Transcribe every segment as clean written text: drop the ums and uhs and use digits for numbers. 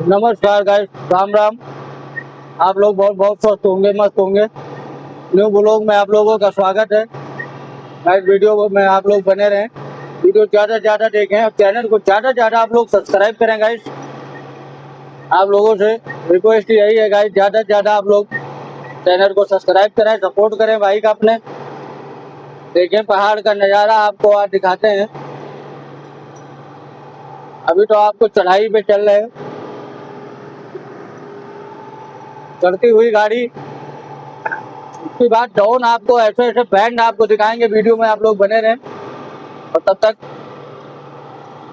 नमस्कार गाइस, राम राम। आप लोग बहुत बहुत स्वस्थ होंगे, मस्त होंगे। न्यू ब्लॉग में आप लोगों का स्वागत है गाइस। वीडियो में आप लोग बने रहें, वीडियो ज़्यादा से ज़्यादा देखें और चैनल को ज़्यादा से ज़्यादा आप लोग सब्सक्राइब करें गाइस। आप लोगों से रिक्वेस्ट यही है गाइस, ज़्यादा से ज़्यादा आप लोग चैनल को सब्सक्राइब करें, सपोर्ट करें भाई का अपने। देखें पहाड़ का नज़ारा आपको आज दिखाते हैं। अभी तो आपको चढ़ाई पे चल रहे हैं, चढ़ती हुई गाड़ी। उसके बाद डाउन आपको ऐसे ऐसे बैंड आपको दिखाएंगे, वीडियो में आप लोग बने रहें और तब तक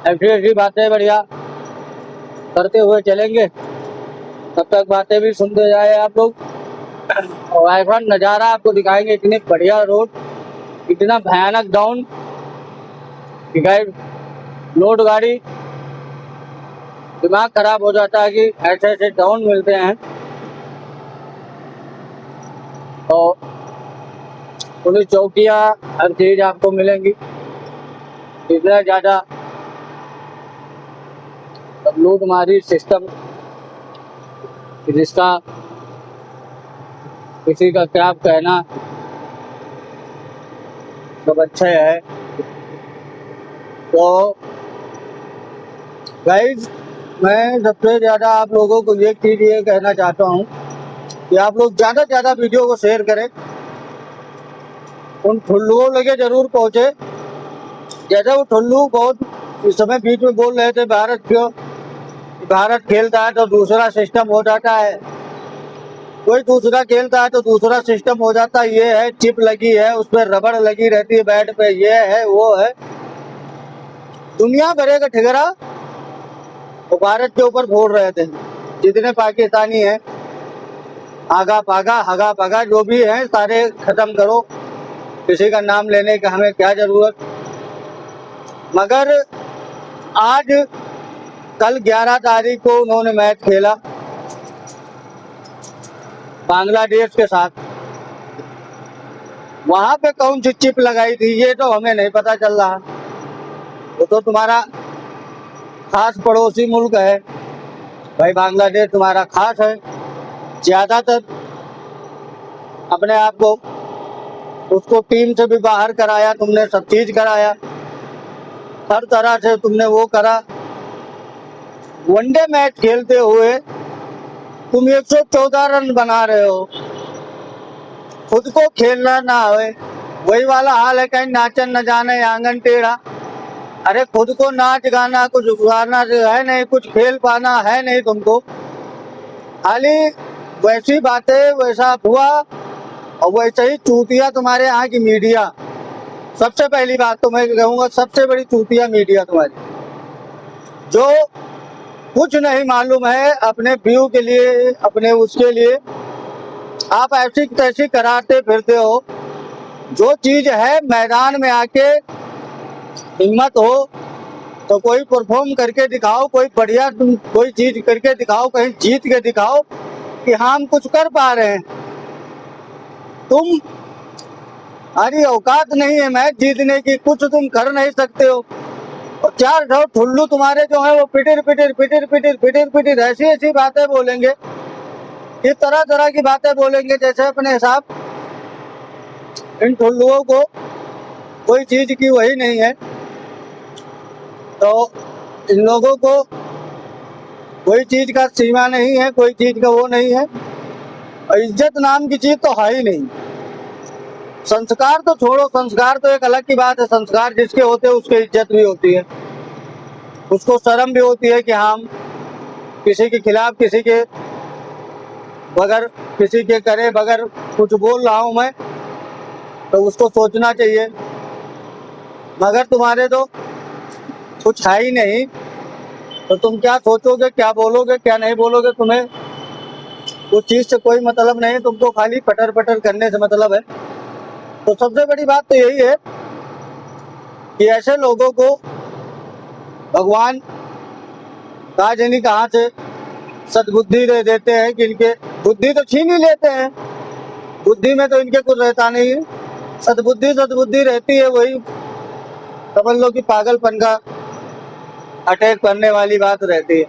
ऐसी ऐसी बातें बढ़िया करते हुए चलेंगे। तब तक बातें भी सुनते जाए आप लोग और ऐसा नज़ारा आपको दिखाएंगे। इतनी बढ़िया रोड, इतना भयानक डाउन कि गाइस लोड गाड़ी दिमाग खराब हो जाता है कि ऐसे ऐसे डाउन मिलते हैं। और पुलिस चौकियाँ हर चीज़ आपको मिलेंगी। इतना ज़्यादा लूटमारी सिस्टम, जिसका किसी का क्या कहना, सब अच्छे है। तो गाइस मैं सबसे ज़्यादा आप लोगों को एक चीज़ ये कहना चाहता हूँ कि आप लोग ज़्यादा से ज़्यादा वीडियो को शेयर करें, उन ठुल्लुओं लगे जरूर पहुँचे। जैसे वो ठुल्लू बहुत इस समय बीच में बोल रहे थे भारत खेलता है तो दूसरा सिस्टम हो जाता है, कोई दूसरा खेलता है तो दूसरा सिस्टम हो जाता है। ये है चिप लगी है, उस पर रबड़ लगी रहती है बैट पे, ये है वो है। दुनिया भरे का ठिगरा वो भारत के ऊपर फोड़ रहे थे। जितने पाकिस्तानी हैं, आगा पागा हगा पगा जो भी हैं, सारे खत्म करो। किसी का नाम लेने का हमें क्या जरूरत। मगर आज कल 11 तारीख को उन्होंने मैच खेला बांग्लादेश के साथ। वहां पे कौन सी चिप लगाई थी ये तो हमें नहीं पता चल रहा। वो तो तुम्हारा खास पड़ोसी मुल्क है भाई, बांग्लादेश तुम्हारा खास है। ज्यादातर अपने आप को उसको टीम से भी बाहर कराया तुमने, सब चीज कराया, हर तरह से तुमने वो करा। वनडे मैच खेलते हुए तुम 114 रन बना रहे हो, खुद को खेलना ना हो। वही वाला हाल है, कहीं नाचन न जाने आंगन टेढ़ा। अरे खुद को नाच गाना कुछ गाना है नहीं, कुछ खेल पाना है नहीं तुमको। खाली वैसी बातें, वैसा हुआ और वैसे ही चूतिया तुम्हारे यहाँ की मीडिया। सबसे पहली बात तो मैं कहूँगा, सबसे बड़ी चूतिया मीडिया तुम्हारी, जो कुछ नहीं मालूम है अपने व्यू के लिए, अपने उसके लिए आप ऐसी तैसी कराते फिरते हो। जो चीज है मैदान में आके हिम्मत हो तो कोई परफॉर्म करके दिखाओ, कोई बढ़िया कोई चीज करके दिखाओ, कहीं जीत के दिखाओ कि हाँ हम कुछ कर पा रहे हैं। तुम हमारी औकात नहीं है मैच जीतने की, कुछ तुम कर नहीं सकते हो। और चार ठो ठुल्लू तुम्हारे जो है वो पिटिर पिटिर पिटिर पिटिर पिटिर पिटिर ऐसी ऐसी बातें बोलेंगे, इस तरह तरह की बातें बोलेंगे जैसे अपने हिसाब। इन ठुल्लुओं को कोई चीज की वही नहीं है। तो इन लोगों को कोई चीज का सीमा नहीं है, कोई चीज का वो नहीं है। और इज्जत नाम की चीज तो है ही नहीं। संस्कार तो छोड़ो, संस्कार तो एक अलग की बात है। संस्कार जिसके होते हैं उसकी इज्जत भी होती है, उसको शर्म भी होती है कि हम किसी के खिलाफ, किसी के बगैर, किसी के करे बगैर कुछ बोल रहा हूं मैं, तो उसको सोचना चाहिए। मगर तुम्हारे तो कुछ है ही नहीं, तो तुम क्या सोचोगे, क्या बोलोगे, क्या नहीं बोलोगे। तुम्हें उस चीज से कोई मतलब नहीं, तुमको खाली पटर पटर करने से मतलब है। तो सबसे बड़ी बात तो यही है कि ऐसे लोगों को भगवान कहा जानी कहाँ से सद्बुद्धि दे देते हैं कि इनके बुद्धि तो छीन ही लेते हैं। बुद्धि में तो इनके कुछ रहता नहीं है। सद्बुद्धि रहती है, वही समझ लो कि पागलपन का अटैक करने वाली बात रहती है।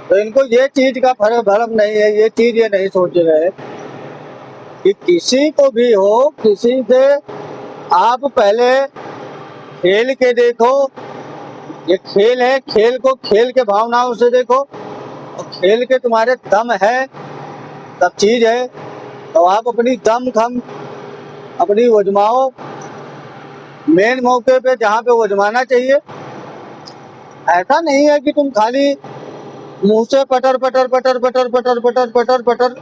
तो इनको ये चीज का भरम नहीं है, ये चीज ये नहीं सोच रहे कि किसी को भी हो, किसी से आप पहले खेल के देखो। ये खेल है, खेल को खेल के भावनाओं से देखो, और खेल के तुम्हारे दम है, सब चीज है, तो आप अपनी दम खम अपनी वजमाओ मेन मौके पे जहाँ पे वजमाना चाहिए। ऐसा नहीं है कि तुम खाली मुंह से पटर पटर पटर पटर पटर पटर पटर पटर,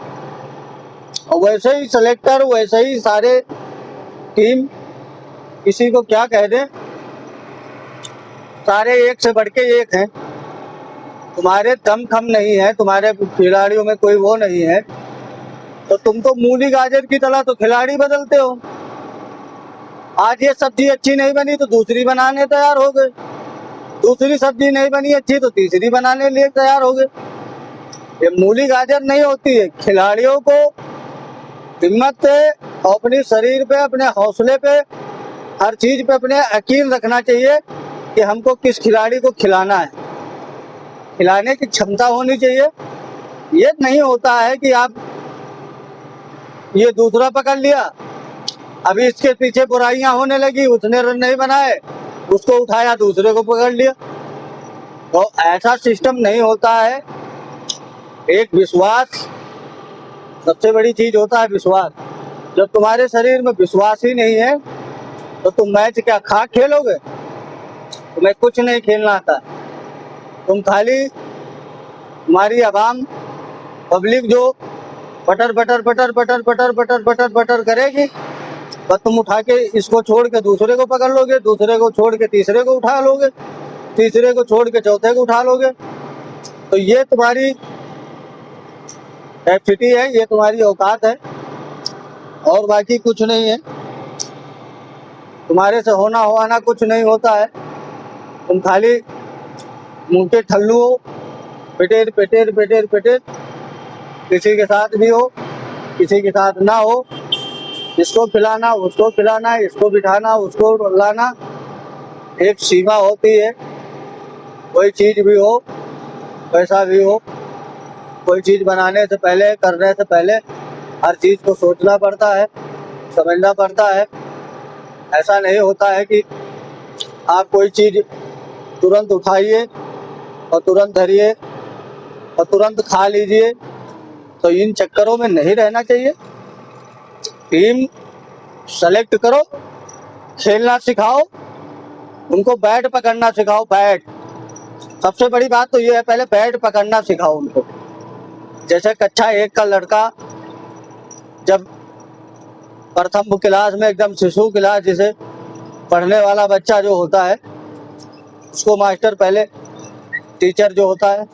और वैसे ही सेलेक्टर, वैसे ही सारे टीम किसी को क्या कह दे, सारे एक से बढ़ के एक हैं। तुम्हारे दम खम नहीं है, तुम्हारे खिलाड़ियों में कोई वो नहीं है, तो तुम तो मूली गाजर की तरह तो खिलाड़ी बदलते हो। आज ये सब्जी अच्छी नहीं बनी तो दूसरी बनाने तैयार हो गए, दूसरी सब्जी नहीं बनी अच्छी तो तीसरी बनाने लिए तैयार हो गए। ये मूली गाजर नहीं होती है। खिलाड़ियों को हिम्मत से और अपने शरीर पे, अपने हौसले पे, हर चीज पे अपने यकीन रखना चाहिए कि हमको किस खिलाड़ी को खिलाना है, खिलाने की क्षमता होनी चाहिए। ये नहीं होता है कि आप ये दूसरा पकड़ लिया, अभी इसके पीछे बुराइयां होने लगी, उसने रन नहीं बनाए, उसको उठाया दूसरे को पकड़ लिया, तो ऐसा सिस्टम नहीं होता है। एक विश्वास सबसे बड़ी चीज होता है, विश्वास। जब तुम्हारे शरीर में विश्वास ही नहीं है तो तुम मैच क्या खाक खेलोगे? तुम्हें कुछ नहीं खेलना आता। तुम खाली, तुम्हारी आवाम पब्लिक जो पटर पटर पटर पटर पटर पटर पटर पटर करेगी, बस तुम उठा के इसको छोड़ के दूसरे को पकड़ लोगे, दूसरे को छोड़ के तीसरे को उठा लोगे, तीसरे को छोड़ के चौथे को उठा लोगे। तो ये तुम्हारी कैपेसिटी है, ये तुम्हारी औकात है, और बाकी कुछ नहीं है। तुम्हारे से होना होना कुछ नहीं होता है। तुम खाली मुंह के ठल्लू हो, पेटेर पेटेर पेटेर पेटेर, किसी के साथ भी हो, किसी के साथ ना हो, इसको खिलाना, उसको खिलाना, इसको बिठाना, उसको लाना, एक सीमा होती है। कोई चीज भी हो, पैसा भी हो, कोई चीज बनाने से पहले, करने से पहले हर चीज को सोचना पड़ता है, समझना पड़ता है। ऐसा नहीं होता है कि आप कोई चीज तुरंत उठाइए और तुरंत धरिए और तुरंत खा लीजिए, तो इन चक्करों में नहीं रहना चाहिए। टीम सेलेक्ट करो, खेलना सिखाओ, उनको बैट पकड़ना सिखाओ। बैट, सबसे बड़ी बात तो ये है, पहले बैट पकड़ना सिखाओ उनको। जैसे कक्षा 1 का लड़का जब प्रथम क्लास में, एकदम शिशु क्लास जिसे पढ़ने वाला बच्चा जो होता है, उसको मास्टर पहले, टीचर जो होता है,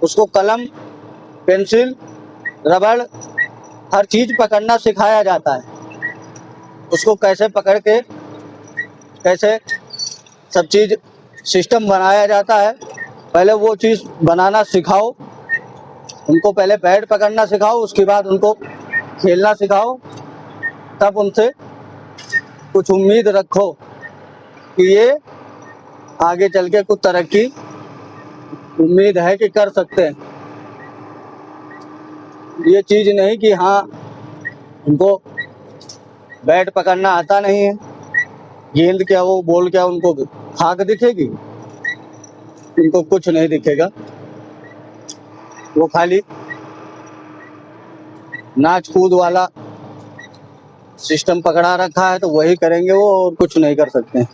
उसको कलम, पेंसिल, रबड़, हर चीज पकड़ना सिखाया जाता है। उसको कैसे पकड़ के, कैसे सब चीज सिस्टम बनाया जाता है, पहले वो चीज बनाना सिखाओ उनको। पहले बैट पकड़ना सिखाओ, उसके बाद उनको खेलना सिखाओ, तब उनसे कुछ उम्मीद रखो कि ये आगे चल के कुछ तरक्की उम्मीद है कि कर सकते हैं। ये चीज नहीं कि हाँ उनको बैट पकड़ना आता नहीं है, गेंद क्या, वो बॉल क्या उनको खाक दिखेगी? इनको कुछ नहीं दिखेगा, वो खाली नाच कूद वाला सिस्टम पकड़ा रखा है, तो वही करेंगे वो, और कुछ नहीं कर सकते।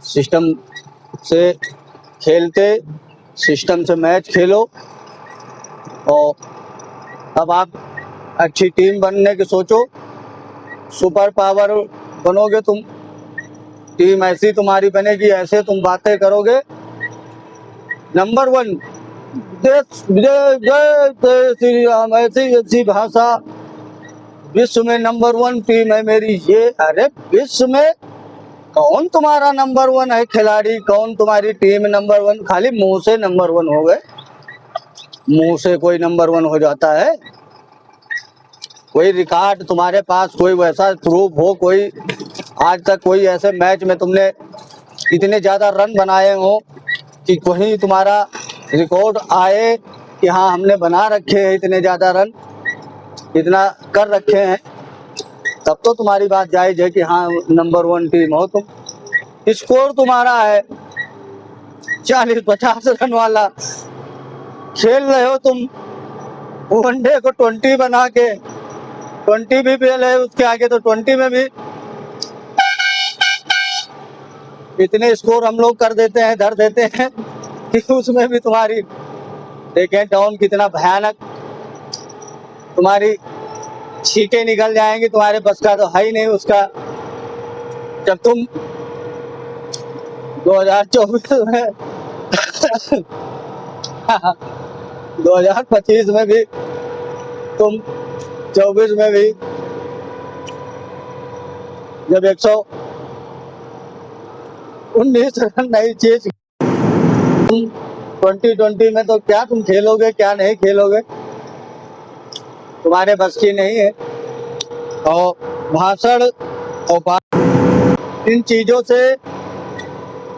सिस्टम से खेलते, सिस्टम से मैच खेलो, और अब आप अच्छी टीम बनने की सोचो, सुपर पावर बनोगे तुम। टीम ऐसी तुम्हारी बनेगी, ऐसे तुम बातें करोगे, नंबर 1 देश जय जय श्री राम, ऐसी अच्छी भाषा, विश्व में नंबर 1 टीम है मेरी ये। अरे विश्व में कौन तुम्हारा नंबर 1 है खिलाड़ी? कौन तुम्हारी टीम नंबर 1? खाली मुंह से नंबर 1 हो गए। मुंह से कोई नंबर 1 हो जाता है? कोई रिकॉर्ड तुम्हारे पास, कोई वैसा प्रूफ हो, कोई आज तक कोई ऐसे मैच में तुमने इतने ज्यादा रन बनाए हो, कि कहीं तुम्हारा रिकॉर्ड आए कि हाँ हमने बना रखे हैं इतने ज़्यादा रन, इतना कर रखे हैं, तब तो तुम्हारी बात जायज है कि हाँ नंबर 1 टीम हो तुम। स्कोर तुम्हारा है 40-50 रन वाला, खेल रहे हो तुम वनडे को 20 बना के, 20 भी फेल है, उसके आगे तो 20 में भी इतने स्कोर हम लोग कर देते हैं, धर देते हैं कि उसमें भी तुम्हारी देखें डाउन कितना भयानक, तुम्हारी छींटे निकल जाएंगी, तुम्हारे बस का तो है ही नहीं उसका। जब तुम 2024 में 2025 में भी तुम 24 में भी जब 119 रन नहीं चेज 2020 में, तो क्या तुम खेलोगे, क्या नहीं खेलोगे, तुम्हारे बस की नहीं है। और भाषण और इन चीजों से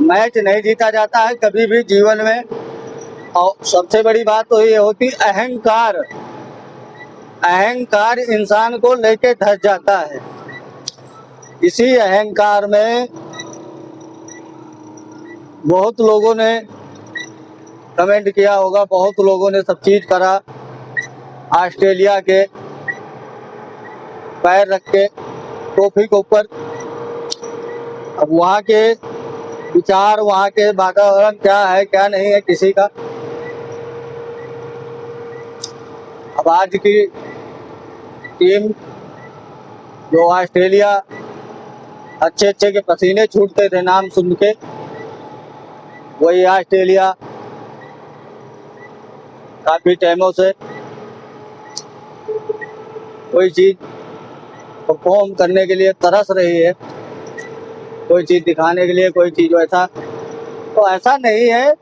मैच नहीं जीता जाता है कभी भी जीवन में। और सबसे बड़ी बात तो ये होती अहंकार, अहंकार इंसान को लेके धस जाता है। इसी अहंकार में बहुत लोगों ने कमेंट किया होगा, बहुत लोगों ने सब चीज करा, ऑस्ट्रेलिया के पैर रख के ट्रॉफी के ऊपर। अब वहाँ के विचार, वहाँ के वातावरण क्या है क्या नहीं है किसी का। अब आज की टीम जो ऑस्ट्रेलिया, अच्छे अच्छे के पसीने छूटते थे नाम सुन के, वही ऑस्ट्रेलिया काफी टाइमों से कोई चीज परफॉर्म करने के लिए तरस रही है, कोई चीज दिखाने के लिए, कोई चीज वैसा। तो ऐसा नहीं है,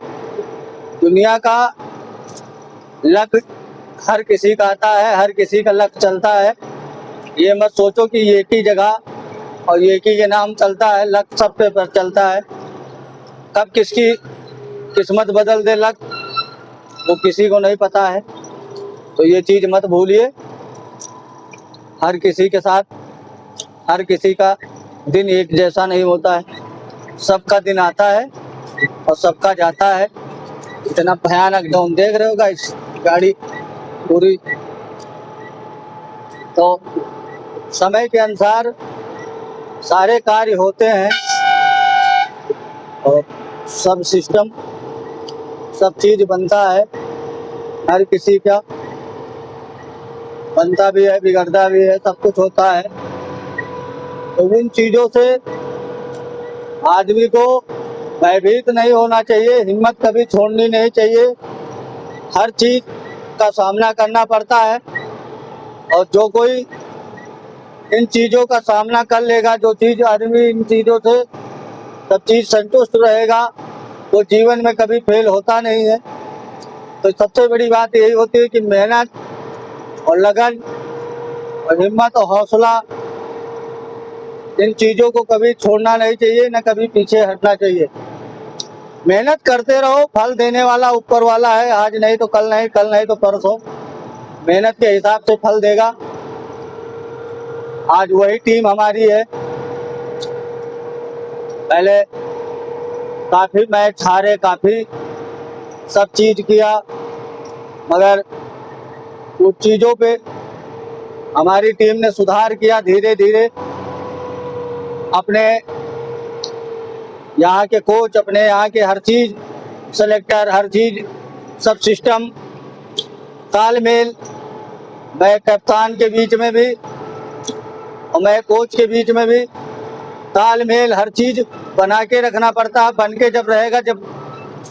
दुनिया का लक हर किसी का आता है, हर किसी का लक चलता है। ये मत सोचो कि एक ही जगह और एक ही के नाम चलता है, लक सब पे पर चलता है। कब किसकी किस्मत बदल दे लक, वो किसी को नहीं पता है। तो ये चीज मत भूलिए, हर किसी के साथ हर किसी का दिन एक जैसा नहीं होता है, सबका दिन आता है और सबका जाता है। इतना भयानक डाउन देख रहे हो गाइस, गाड़ी पूरी। तो समय के अनुसार सारे कार्य होते हैं और सब सिस्टम, सब चीज बनता है, हर किसी का बनता भी है, बिगड़ता भी है, सब कुछ होता है। तो उन चीजों से आदमी को भयभीत नहीं होना चाहिए, हिम्मत कभी छोड़नी नहीं चाहिए। हर चीज का सामना करना पड़ता है और जो कोई इन चीजों का सामना कर लेगा, जो चीज आदमी इन चीजों से सब चीज संतुष्ट रहेगा, वो जीवन में कभी फेल होता नहीं है। तो सबसे बड़ी बात यही होती है कि मेहनत और लगन और हिम्मत और हौसला, इन चीजों को कभी छोड़ना नहीं चाहिए, न कभी पीछे हटना चाहिए। मेहनत करते रहो, फल देने वाला ऊपर वाला है, आज नहीं तो कल नहीं, कल नहीं तो परसों, मेहनत के हिसाब से फल देगा। आज वही टीम हमारी है, पहले काफी मैच हारे, काफी सब चीज किया, मगर कुछ चीजों पे हमारी टीम ने सुधार किया धीरे धीरे। अपने यहाँ के कोच, अपने यहाँ के हर चीज, सेलेक्टर, हर चीज, सब सिस्टम, तालमेल, मैं कप्तान के बीच में भी और मैं कोच के बीच में भी तालमेल, हर चीज बना के रखना पड़ता है। बन के जब रहेगा, जब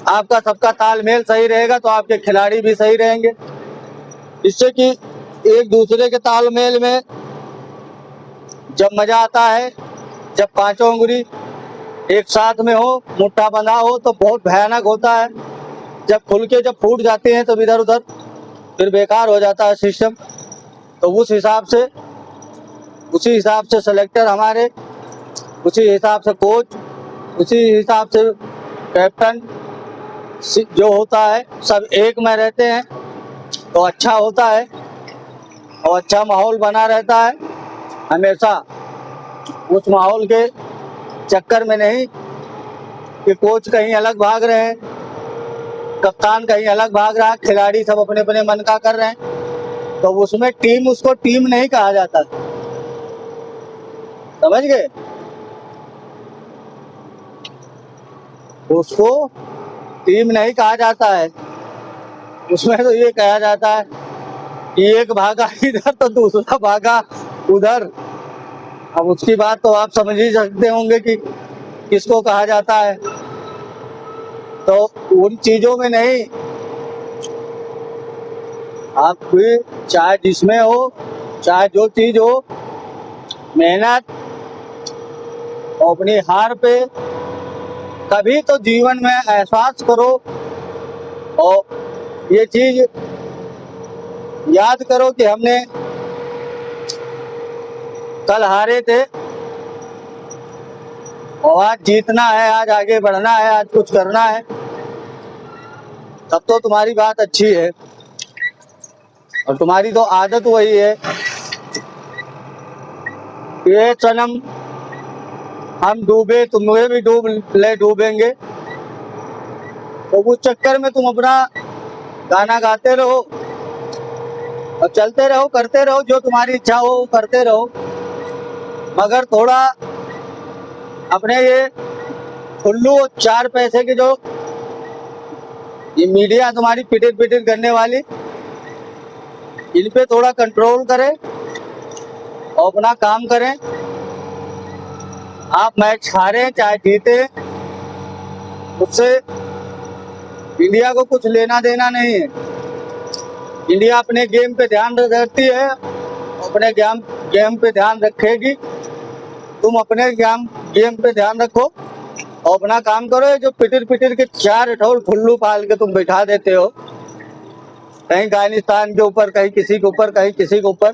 आपका सबका तालमेल सही रहेगा तो आपके खिलाड़ी भी सही रहेंगे, इससे कि एक दूसरे के तालमेल में जब मजा आता है, जब पांचों उंगली एक साथ में हो, मुट्ठा बंधा हो, तो बहुत भयानक होता है। जब खुल के जब फूट जाते हैं तो इधर उधर फिर बेकार हो जाता है सिस्टम। तो उसी हिसाब से सेलेक्टर हमारे, उसी हिसाब से कोच, उसी हिसाब से कैप्टन, जो होता है सब एक में रहते हैं तो अच्छा होता है और अच्छा माहौल बना रहता है। हमेशा उस माहौल के चक्कर में नहीं कि कोच कहीं अलग भाग रहे हैं, कप्तान कहीं अलग भाग रहा है, खिलाड़ी सब अपने अपने मन का कर रहे हैं, तो उसमें टीम, उसको टीम नहीं कहा जाता। समझ गए? उसको टीम नहीं कहा जाता है। उसमें तो ये कहा जाता है कि एक भागा इधर तो दूसरा भागा उधर। अब उसकी बात तो आप समझ ही सकते होंगे कि किसको कहा जाता है। तो उन चीजों में नहीं, आप भी चाहे जिसमें हो, चाहे जो चीज हो, मेहनत और अपनी हार पे कभी तो जीवन में एहसास करो और ये चीज याद करो कि हमने कल हारे थे और आज जीतना है, आज आगे बढ़ना है, आज कुछ करना है, तब तो तुम्हारी बात अच्छी है। और तुम्हारी तो आदत वही है, ये सनम हम डूबे तुम्हें भी डूबेंगे। तो उस चक्कर में तुम अपना गाना गाते रहो और चलते रहो, करते रहो, जो तुम्हारी इच्छा हो करते रहो, मगर थोड़ा अपने ये उल्लू 4 पैसे के जो ये मीडिया तुम्हारी पिटिर पिटिर करने वाली, इन पे थोड़ा कंट्रोल करें और अपना काम करें। आप मैच हारे चाहे जीते, उससे इंडिया को कुछ लेना देना नहीं है। इंडिया अपने गेम पे ध्यान रखती है, अपने गेम पे ध्यान रखेगी। तुम अपने गेम पे ध्यान रखो और अपना काम करो। ये जो पिटिर पिटिर के 4 ठोर फुल्लू पाल के तुम बैठा देते हो, कहीं अफगानिस्तान के ऊपर, कहीं किसी के ऊपर, कहीं किसी के ऊपर,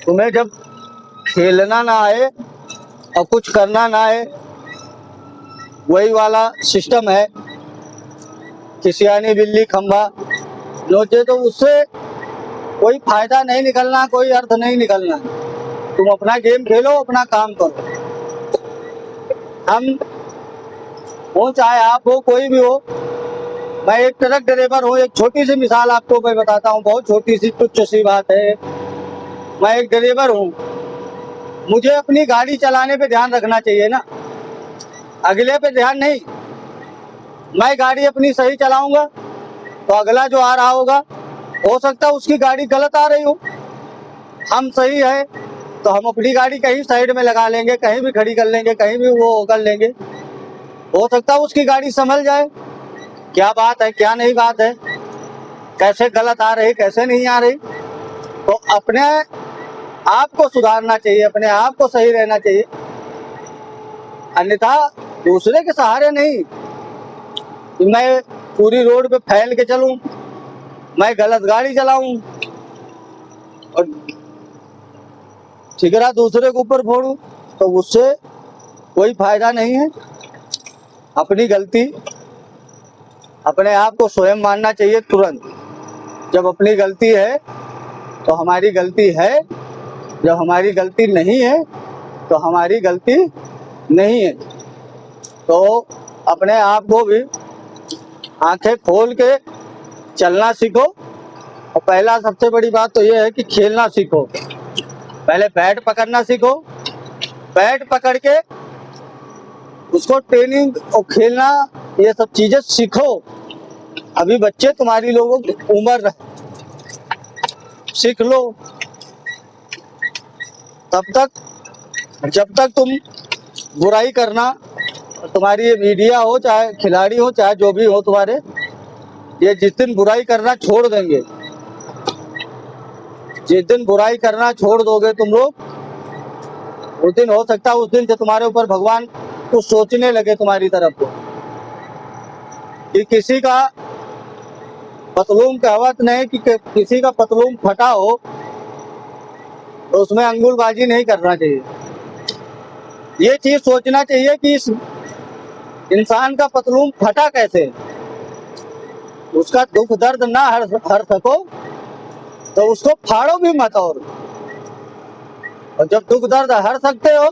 तुम्हें जब खेलना ना आए और कुछ करना ना आए, वही वाला सिस्टम है कि सियानी बिल्ली खंभा नोचे, तो उससे कोई फायदा नहीं निकलना, कोई अर्थ नहीं निकलना। तुम अपना गेम खेलो, अपना काम करो। हम हो चाहे आप हो, कोई भी हो, मैं एक ट्रक ड्राइवर हूँ। एक छोटी सी मिसाल आपको मैं बताता हूँ, बहुत छोटी सी तुच्छ सी बात है। मैं एक ड्राइवर हूँ, मुझे अपनी गाड़ी चलाने पे ध्यान रखना चाहिए ना, अगले पे ध्यान नहीं। मैं गाड़ी अपनी सही चलाऊंगा तो अगला जो आ रहा होगा, हो सकता है उसकी गाड़ी गलत आ रही हो, हम सही है तो हम अपनी गाड़ी कहीं साइड में लगा लेंगे, कहीं भी खड़ी कर लेंगे, कहीं भी वो कर लेंगे। हो सकता है उसकी गाड़ी संभल जाए, क्या बात है, क्या नहीं बात है, कैसे गलत आ रही, कैसे नहीं आ रही। तो अपने आप को सुधारना चाहिए, अपने आप को सही रहना चाहिए, अन्यथा दूसरे के सहारे नहीं। मैं पूरी रोड पे फैल के चलूं, मैं गलत गाड़ी चलाऊं और ठिकरा दूसरे के ऊपर फोड़ूं, तो उससे कोई फायदा नहीं है। अपनी गलती अपने आप को स्वयं मानना चाहिए तुरंत। जब अपनी गलती है तो हमारी गलती है, जब हमारी गलती नहीं है तो हमारी गलती नहीं है। तो अपने आप को भी आंखें खोल के चलना सीखो। और पहला सबसे बड़ी बात तो ये है कि खेलना सीखो। पहले बैट पकड़ना सीखो, बैट पकड़ के उसको ट्रेनिंग और खेलना, ये सब चीजें सीखो। अभी बच्चे तुम्हारी लोगों की उम्र, सीख लो। तब तक जब तक तुम बुराई करना, तुम्हारी ये मीडिया हो चाहे खिलाड़ी हो चाहे जो भी हो तुम्हारे, ये जिस दिन बुराई करना छोड़ देंगे, जिस दिन बुराई करना छोड़ दोगे तुम लोग, उस दिन हो सकता है उस दिन से तुम्हारे ऊपर भगवान कुछ सोचने लगे तुम्हारी तरफ को, कि किसी का पतलून कहावत नहीं कि किसी का पतलून फटा हो तो उसमें अंगुलबाजी नहीं करना चाहिए। ये चीज सोचना चाहिए कि इस इंसान का पतलून फटा कैसे, उसका दुख दर्द ना हर सको तो उसको फाड़ो भी मत। और जब दुख दर्द हर सकते हो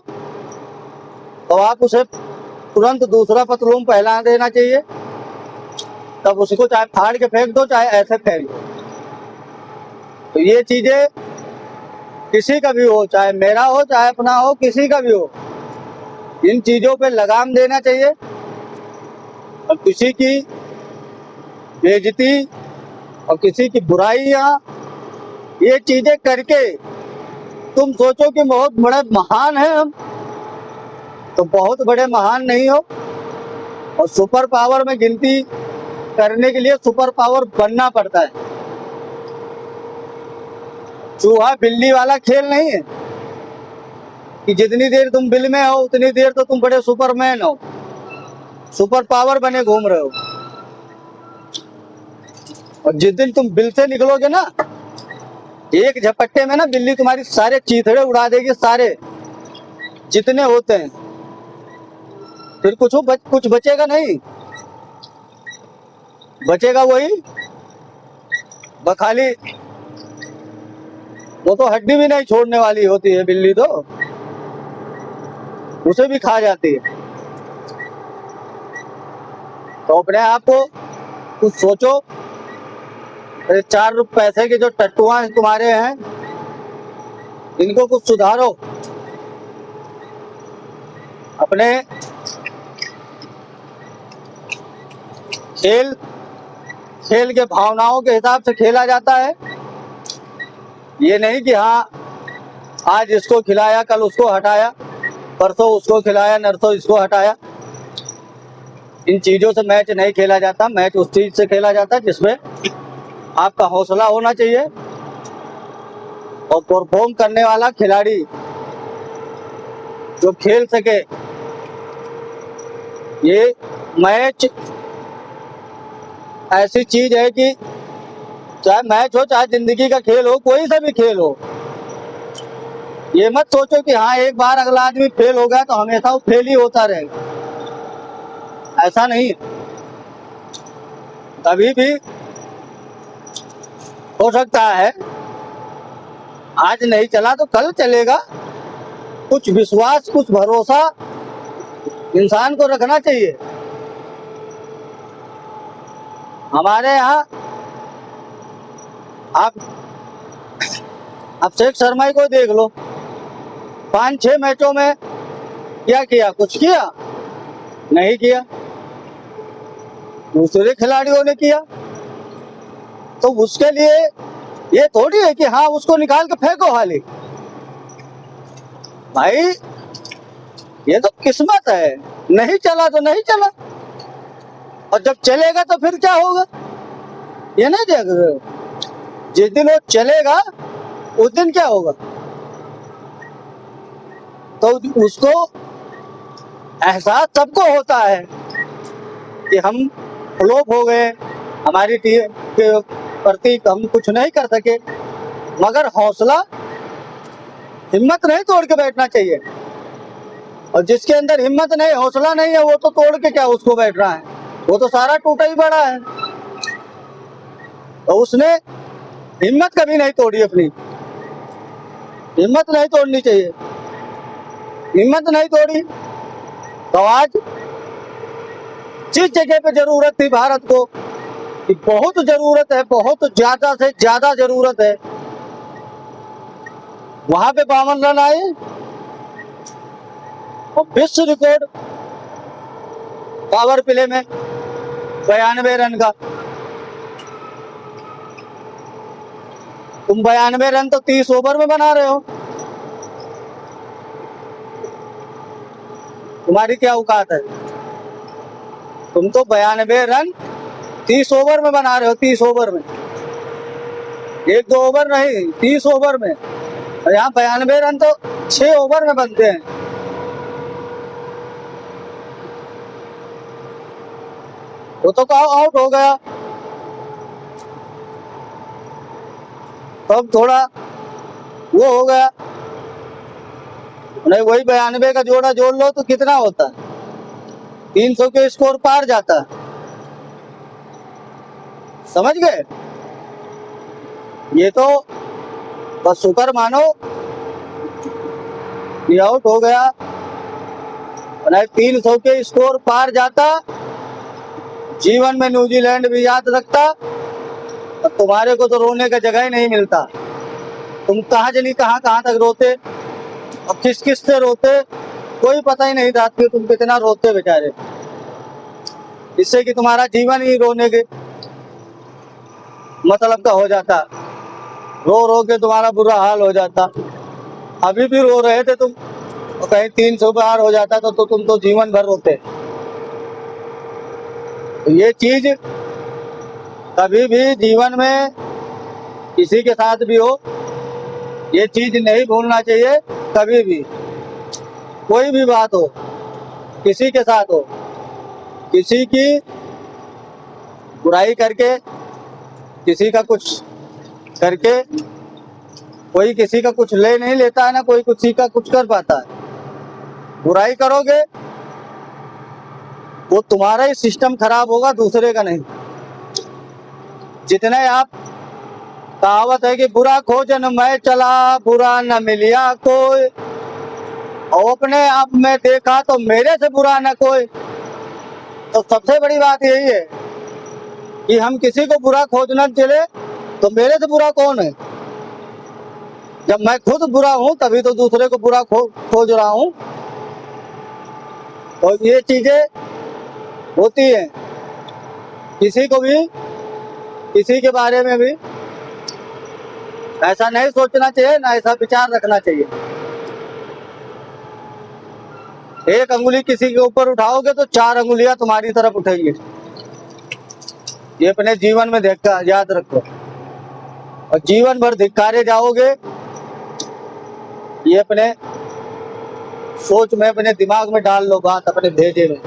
तो आप उसे तुरंत दूसरा पतलून पहना देना चाहिए। तब उसको चाहे फाड़ के फेंक दो चाहे ऐसे फेंक दो। तो ये चीजें किसी का भी हो, चाहे मेरा हो चाहे अपना हो, किसी का भी हो, इन चीजों पे लगाम देना चाहिए। और किसी की बेइज्जती और किसी की बुराइयां ये चीजें करके तुम सोचो कि बहुत बड़े महान हैं हम, तो बहुत बड़े महान नहीं हो। और सुपर पावर में गिनती करने के लिए सुपर पावर बनना पड़ता है। चूहा बिल्ली वाला खेल नहीं है कि जितनी देर तुम बिल में हो उतनी देर तो तुम बड़े सुपरमैन हो, सुपर पावर बने घूम रहे हो। और जिस दिन तुम बिल से निकलोगे ना, एक झपट्टे में ना बिल्ली तुम्हारी सारे चीथड़े उड़ा देगी, सारे जितने होते हैं। फिर कुछ बचेगा नहीं, बचेगा वही बखाली। वो तो हड्डी भी नहीं छोड़ने वाली होती है बिल्ली, तो उसे भी खा जाती है। तो अपने आप को कुछ सोचो। 4 पैसे के जो टट्टुआ तुम्हारे हैं इनको कुछ सुधारो। अपने खेल के भावनाओं के हिसाब से खेला जाता है। ये नहीं कि हाँ आज इसको खिलाया कल उसको हटाया, परसों उसको खिलाया नरसों इसको हटाया। इन चीजों से मैच नहीं खेला जाता। मैच उस चीज से खेला जाता है जिसमें आपका हौसला होना चाहिए और परफॉर्म करने वाला खिलाड़ी जो खेल सके। ये मैच ऐसी चीज है कि चाहे मैच हो चाहे जिंदगी का खेल हो, कोई सा भी खेल हो, ये मत सोचो कि हाँ एक बार अगला आदमी फेल हो गया तो हमेशा वो फेल ही होता रहेगा। ऐसा नहीं है। कभी भी हो सकता है आज नहीं चला तो कल चलेगा। कुछ विश्वास कुछ भरोसा इंसान को रखना चाहिए। हमारे यहाँ आप अभिषेक शर्मा ही को देख लो, 5-6 मैचों में क्या किया? कुछ किया नहीं किया। दूसरे खिलाड़ियों ने किया। तो उसके लिए ये थोड़ी है कि हाँ उसको निकाल के फेंको हाली। भाई ये तो किस्मत है, नहीं चला तो नहीं चला, और जब चलेगा तो फिर क्या होगा ये नहीं देख रहे हो। जिस दिन वो चलेगा उस दिन क्या होगा, तो उसको एहसास सबको होता है कि हम फ्लॉप हो गए, हमारी टीम के प्रति हम कुछ नहीं कर सके। मगर हौसला हिम्मत नहीं तोड़ के बैठना चाहिए। और जिसके अंदर हिम्मत नहीं हौसला नहीं है वो तो तोड़ के क्या उसको बैठ रहा है, वो तो सारा टूटा ही पड़ा है। तो उसने हिम्मत कभी नहीं तोड़ी, अपनी हिम्मत नहीं तोड़नी चाहिए। हिम्मत नहीं तोड़ी तो आज जिस जगह पे जरूरत थी भारत को, कि बहुत जरूरत है, बहुत ज्यादा से ज्यादा जरूरत है, वहां पे 52 रन आए और विश्व रिकॉर्ड पावर प्ले में 92 रन का। तुम 92 रन तो 30 ओवर में बना रहे हो। तुम्हारी क्या औकात है? तुम तो 92 रन 30 ओवर में बना रहे हो, 30 ओवर में, 1-2 ओवर नहीं, 30 ओवर में। और यहाँ 92 रन तो 6 ओवर में बनते हैं। वो तो आउट हो गया। तब थोड़ा वो हो गया नहीं, वही 92 का जोड़ा जोड़ लो तो कितना होता है? 300 के स्कोर पार जाता है। समझ गए? ये तो बस शुक्र मानो कि आउट हो गया, नहीं 300 के स्कोर पार जाता, जीवन में न्यूजीलैंड भी याद रखता, तो तुम्हारे को तो रोने का जगह ही नहीं मिलता। तुम कहाँ जनी कहाँ कहाँ तक रोते और किस किस से रोते, कोई पता ही नहीं था कि तुम कितना रोते बेचारे, इससे कि तुम्हारा जीवन ही रोने के मतलब का हो जाता, रो रो के तुम्हारा बुरा हाल हो जाता। अभी भी रो रहे थे तुम, और कहीं 300 बार हो जाता तो तुम तो जीवन भर रोते। तो ये चीज कभी भी जीवन में किसी के साथ भी हो, ये चीज नहीं भूलना चाहिए कभी भी। कोई भी बात हो, किसी के साथ हो, किसी की बुराई करके, किसी का कुछ करके, कोई किसी का कुछ ले नहीं लेता है ना, कोई किसी का कुछ कर पाता है। बुराई करोगे वो तुम्हारा ही सिस्टम खराब होगा, दूसरे का नहीं। जितने आप, कहावत है कि बुरा खोजन मैं चला, बुरा न मिलिया कोई, और अपने आप में देखा तो मेरे से बुरा न कोई। तो सबसे बड़ी बात यही है कि हम किसी को बुरा खोजना चले तो मेरे से बुरा कौन है? जब मैं खुद बुरा हूं तभी तो दूसरे को बुरा खोज रहा हूं। तो ये चीजें होती हैं, किसी को भी, किसी के बारे में भी ऐसा नहीं सोचना चाहिए, ना ऐसा विचार रखना चाहिए। एक अंगुली किसी के ऊपर उठाओगे तो 4 अंगुलियां तुम्हारी तरफ उठेंगी। ये अपने जीवन में देखकर याद रखो, और जीवन भर धिक्कारे जाओगे, ये अपने सोच में, अपने दिमाग में डाल लो बात, अपने भेजे में।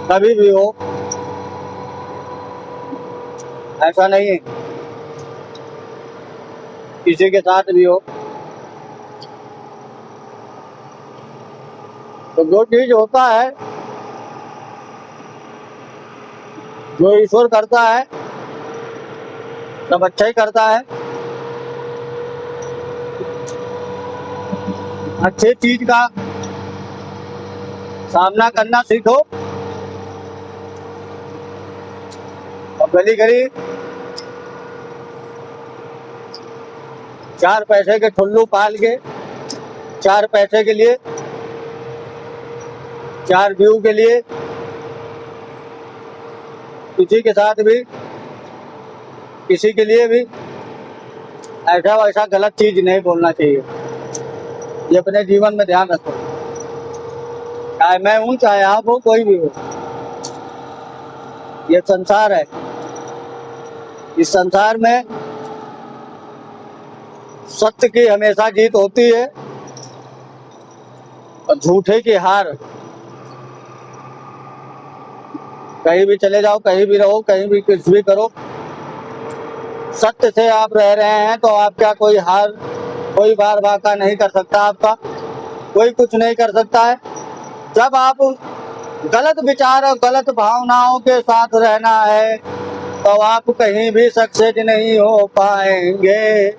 कभी भी हो, ऐसा नहीं है, किसी के साथ भी हो, तो जो चीज होता है, जो ईश्वर करता है सब अच्छा ही करता है। अच्छे चीज का सामना करना सीखो, और गली गली 4 पैसे के ठुल्लू पाल के, 4 पैसे के लिए, 4 व्यू के लिए किसी के साथ भी, किसी के लिए भी ऐसा वैसा गलत चीज नहीं बोलना चाहिए। ये अपने जीवन में ध्यान रखो, चाहे मैं हूं, चाहे आप हो, कोई भी हो। ये संसार है, इस संसार में सत्य की हमेशा जीत होती है और झूठे की हार। कहीं भी चले जाओ, कहीं भी रहो, कहीं भी कुछ भी करो, सत्य से आप रह रहे हैं तो आपका कोई हार, कोई बार बाका नहीं कर सकता, आपका कोई कुछ नहीं कर सकता है। जब आप गलत विचार और गलत भावनाओं के साथ रहना है तो आप कहीं भी सक्सेस नहीं हो पाएंगे,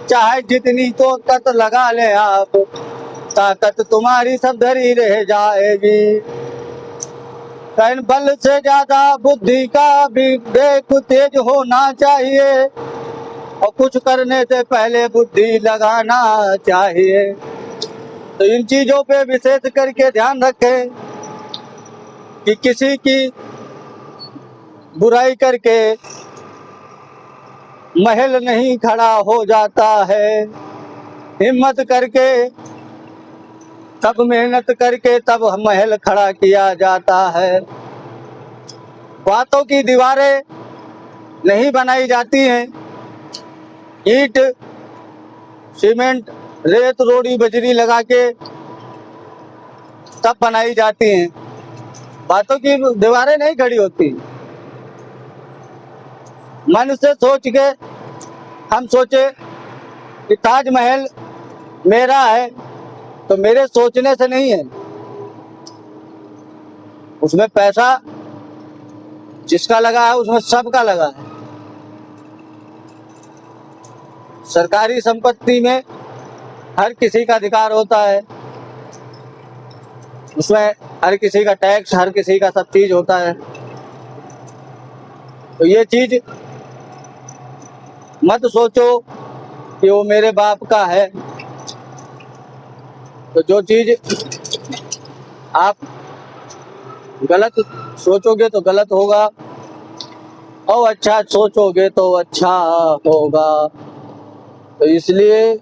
चाहे जितनी तो ताकत लगा ले आप, ताकत तुम्हारी सब धरी रह जाएगी। बल से ज्यादा बुद्धि का विवेक तेज होना चाहिए, और कुछ करने से पहले बुद्धि लगाना चाहिए। तो इन चीजों पे विशेष करके ध्यान रखें कि किसी की बुराई करके महल नहीं खड़ा हो जाता है, हिम्मत करके, तब मेहनत करके तब महल खड़ा किया जाता है। बातों की दीवारें नहीं बनाई जाती हैं, ईंट, सीमेंट, रेत, रोड़ी, बजरी लगा के तब बनाई जाती हैं। बातों की दीवारें नहीं खड़ी होती। मन से सोच के हम सोचे कि ताजमहल मेरा है, तो मेरे सोचने से नहीं है, उसमें पैसा जिसका लगा है उसमें सबका लगा है। सरकारी संपत्ति में हर किसी का अधिकार होता है, उसमें हर किसी का टैक्स, हर किसी का सब चीज होता है। तो ये चीज मत सोचो कि वो मेरे बाप का है। तो जो चीज आप गलत सोचोगे तो गलत होगा, और अच्छा सोचोगे तो अच्छा होगा। तो इसलिए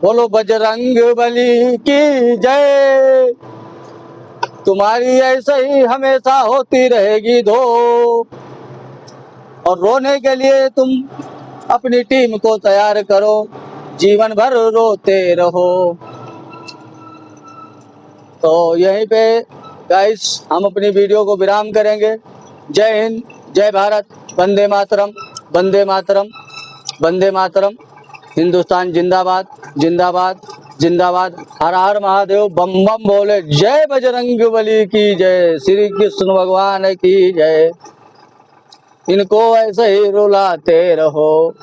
बोलो बजरंग बली की जय। तुम्हारी ऐसे ही हमेशा होती रहेगी धो, और रोने के लिए तुम अपनी टीम को तैयार करो, जीवन भर रोते रहो। तो यहीं पे गाइस हम अपनी वीडियो को विराम करेंगे। जय हिंद, जय भारत, वंदे मातरम, वंदे मातरम, वंदे मातरम। हिंदुस्तान जिंदाबाद, जिंदाबाद, जिंदाबाद। हर हर महादेव, बम बम बोले। जय बजरंग बली की जय, श्री कृष्ण भगवान की जय। इनको ऐसे ही रुलाते रहो।